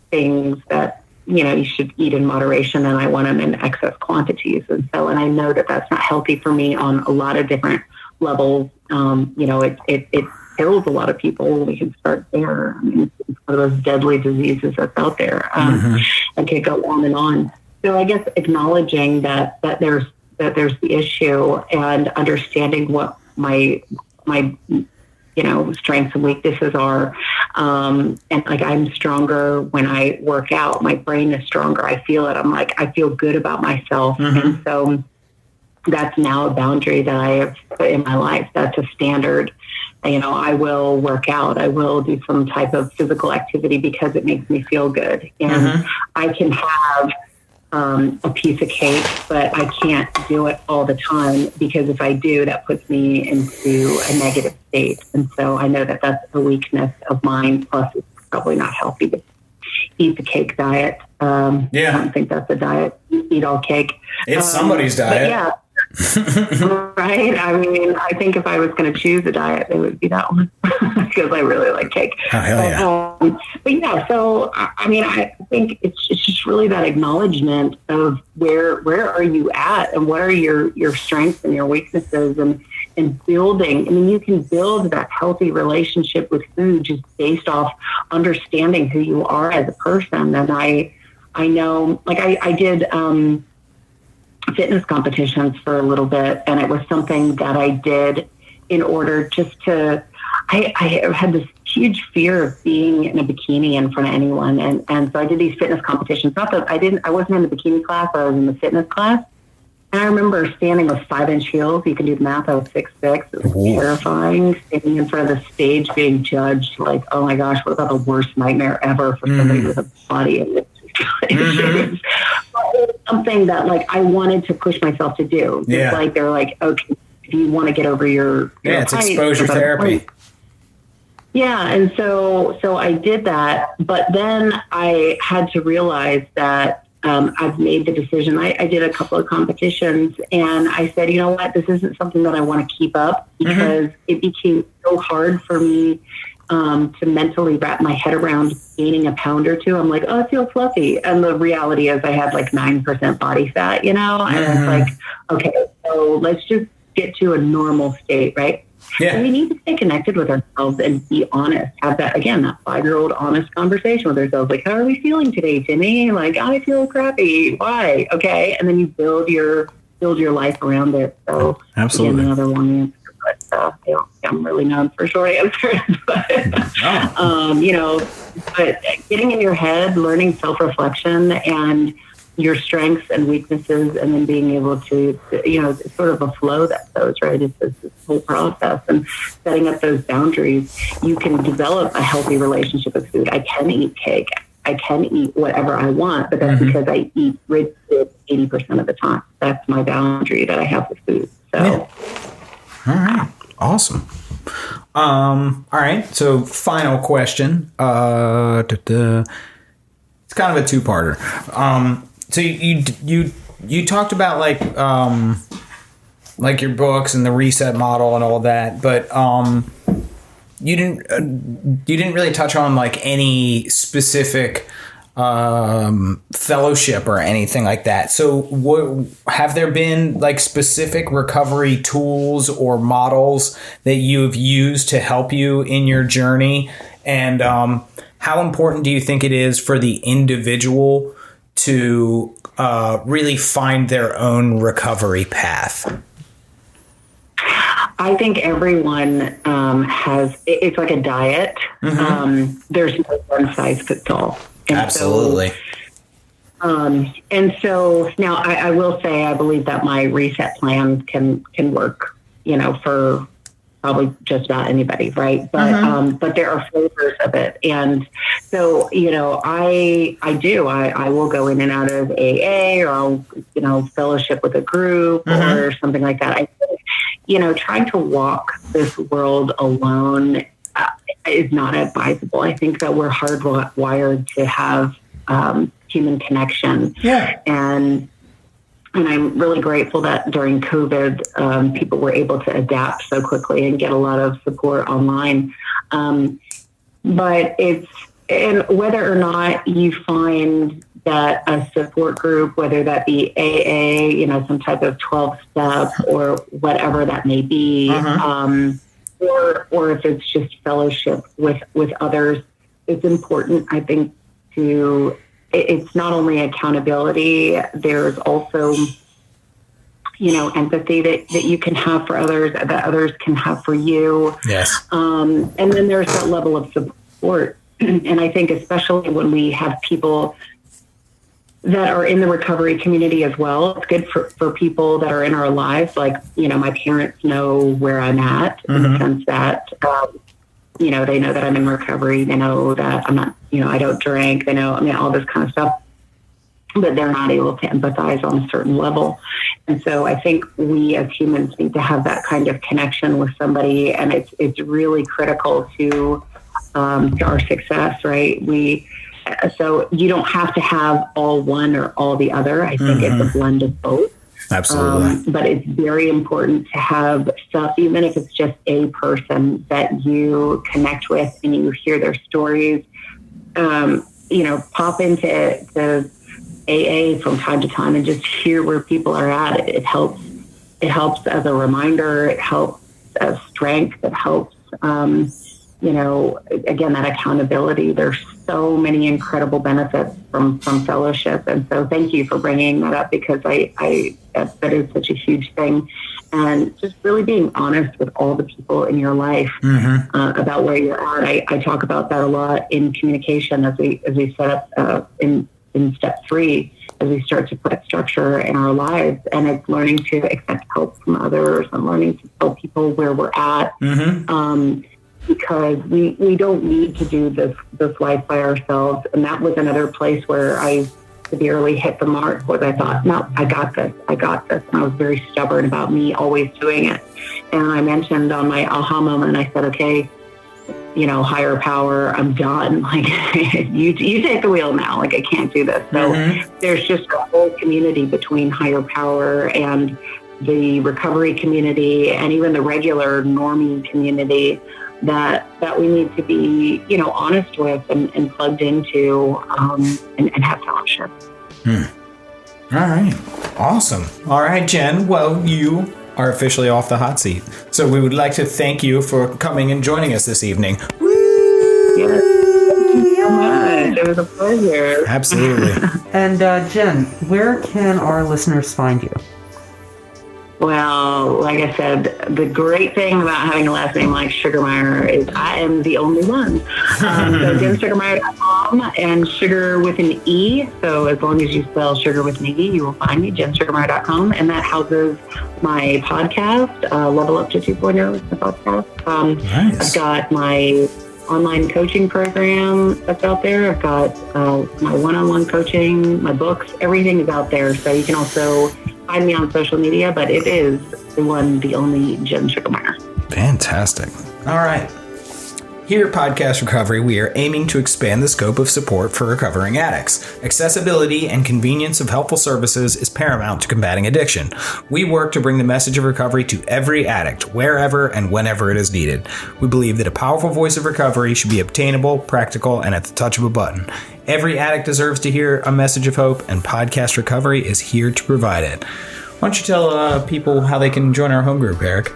things that, you should eat in moderation, and I want them in excess quantities. And I know that that's not healthy for me on a lot of different levels. It kills a lot of people. We can start there. It's one of those deadly diseases that's out there. And can go on and on. So I guess acknowledging that there's the issue and understanding what my strengths and weaknesses are. And like, I'm stronger when I work out. My brain is stronger. I feel it. I feel good about myself. And so that's now a boundary that I have put in my life. That's a standard. I will work out. I will do some type of physical activity because it makes me feel good. And I can have a piece of cake, but I can't do it all the time, because if I do, that puts me into a negative state. And so I know that that's a weakness of mine. Plus, it's probably not healthy to eat the cake diet. I don't think that's a diet. Eat all cake. It's somebody's diet. Yeah. Right. I think if I was going to choose a diet, it would be that one, because I really like cake. Oh, hell yeah. But yeah, so I think it's just really that acknowledgement of where are you at, and what are your strengths and your weaknesses, and building. You can build that healthy relationship with food just based off understanding who you are as a person. And I know, like I did fitness competitions for a little bit, and it was something that I did in order just to, I had this huge fear of being in a bikini in front of anyone. And so I did these fitness competitions. Not that I wasn't in the bikini class, I was in the fitness class. And I remember standing with 5-inch heels. You can do the math. I was 6'6". It was terrifying. Standing in front of the stage, being judged. Like, oh my gosh, what about the worst nightmare ever for somebody with a body? It was something that like I wanted to push myself to do. Just like they're like, okay, if you want to get over your it's exposure therapy. Yeah, and so I did that, but then I had to realize that. I've made the decision. I did a couple of competitions and I said, you know what, this isn't something that I want to keep up because it became so hard for me to mentally wrap my head around gaining a pound or two. I'm like, oh, I feel fluffy. And the reality is I had like 9% body fat, you know, and it's like, okay, so let's just get to a normal state, right? Yeah. And we need to stay connected with ourselves and be honest. Have that, again, that 5-year-old honest conversation with ourselves. Like, how are we feeling today, Timmy? Like, I feel crappy. Why? Okay. And then you build your life around it. So absolutely. Again, another long answer, but I'm really known for short answers. But, you know, but getting in your head, learning self-reflection and your strengths and weaknesses, and then being able to, you know, it's sort of a flow that goes, right? It's this whole process, and setting up those boundaries. You can develop a healthy relationship with food. I can eat cake. I can eat whatever I want, but that's because I eat rigid 80% of the time. That's my boundary that I have with food. So, all right, awesome. All right, so final question. It's kind of a two-parter. So you talked about like your books and the reset model and all that, but you didn't really touch on like any specific fellowship or anything like that. So have there been like specific recovery tools or models that you have used to help you in your journey? And how important do you think it is for the individual to really find their own recovery path? I think everyone it's like a diet. There's no one size fits all. And absolutely. And so now I will say, I believe that my reset plan can work, you know, for probably just about anybody, right? But there are flavors of it. And so, you know, I will go in and out of AA, or I'll, you know, fellowship with a group or something like that. I think, you know, trying to walk this world alone is not advisable. I think that we're hardwired to have human connection. Yeah. And I'm really grateful that during COVID, people were able to adapt so quickly and get a lot of support online. But and whether or not you find that a support group, whether that be AA, you know, some type of 12-step or whatever that may be, or if it's just fellowship with others, it's important, I think, it's not only accountability, there's also, you know, empathy that you can have for others, that others can have for you. Yes. And then there's that level of support. And I think especially when we have people that are in the recovery community as well, it's good for people that are in our lives. Like, you know, my parents know where I'm at in the sense that, you know, they know that I'm in recovery. They know that I'm not, you know, I don't drink. They know, I mean, all this kind of stuff, but they're not able to empathize on a certain level. And so I think we as humans need to have that kind of connection with somebody. And it's really critical to our success, right? So you don't have to have all one or all the other. I think it's a blend of both. Absolutely. But it's very important to have stuff, even if it's just a person that you connect with and you hear their stories, you know, pop into the AA from time to time and just hear where people are at. It helps as a reminder. It helps as strength. It helps, again, that accountability. There's so many incredible benefits from fellowship. And so thank you for bringing that up, because that is such a huge thing. And just really being honest with all the people in your life about where you're at. I talk about that a lot in communication as we set up in step 3, as we start to put structure in our lives. And it's learning to accept help from others and learning to tell people where we're at. Because we don't need to do this life by ourselves. And that was another place where I severely hit the mark, was I thought, no, I got this. And I was very stubborn about me always doing it. And I mentioned on my aha moment, I said, okay, higher power, I'm done. Like, you take the wheel now. Like, I can't do this. So there's just a whole community between higher power and the recovery community and even the regular normie community that we need to be, honest with and plugged into and have fellowship. All right. Awesome. All right, Jen. Well, you are officially off the hot seat. So we would like to thank you for coming and joining us this evening. Yes. Thank you so much. It was a pleasure. Absolutely. And Jen, where can our listeners find you? Well, like I said, the great thing about having a last name like Sugarmeyer is I am the only one. So JenSugarmeyer.com, and sugar with an E. So as long as you spell sugar with an E, you will find me, JenSugarmeyer.com. And that houses my podcast, Level Up to 2.0 is the podcast. Nice. I've got my online coaching program that's out there. I've got my one-on-one coaching, my books, everything is out there. So you can also find me on social media, but it is the only Jen Sugarmeyer. Fantastic. All right. Here at Podcast Recovery, we are aiming to expand the scope of support for recovering addicts. Accessibility and convenience of helpful services is paramount to combating addiction. We work to bring the message of recovery to every addict, wherever and whenever it is needed. We believe that a powerful voice of recovery should be obtainable, practical, and at the touch of a button. Every addict deserves to hear a message of hope, and Podcast Recovery is here to provide it. Why don't you tell people how they can join our home group, Eric?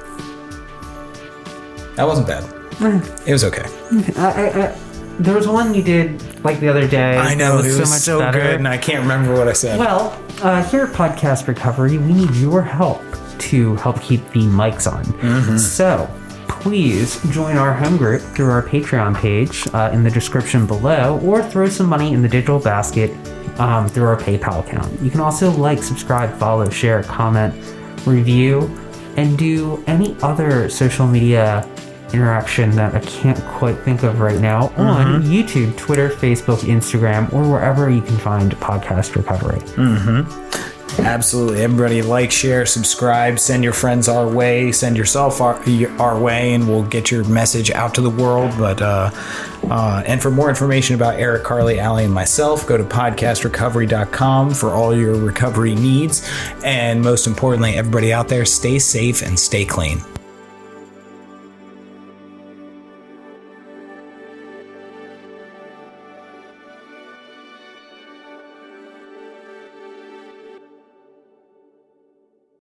That wasn't bad. It was okay. There was one you did like the other day. I know, it was so good, and I can't remember what I said. Well, here at Podcast Recovery, we need your help to help keep the mics on. So please join our home group through our Patreon page in the description below, or throw some money in the digital basket through our PayPal account. You can also like, subscribe, follow, share, comment, review, and do any other social media interaction that I can't quite think of right now on YouTube, Twitter, Facebook, Instagram, or wherever you can find Podcast Recovery. Absolutely. Everybody like, share, subscribe, send your friends our way, send yourself our way, and we'll get your message out to the world. But and for more information about Eric, Carly, Allie, and myself, go to podcastrecovery.com for all your recovery needs. And most importantly, everybody out there, stay safe and stay clean.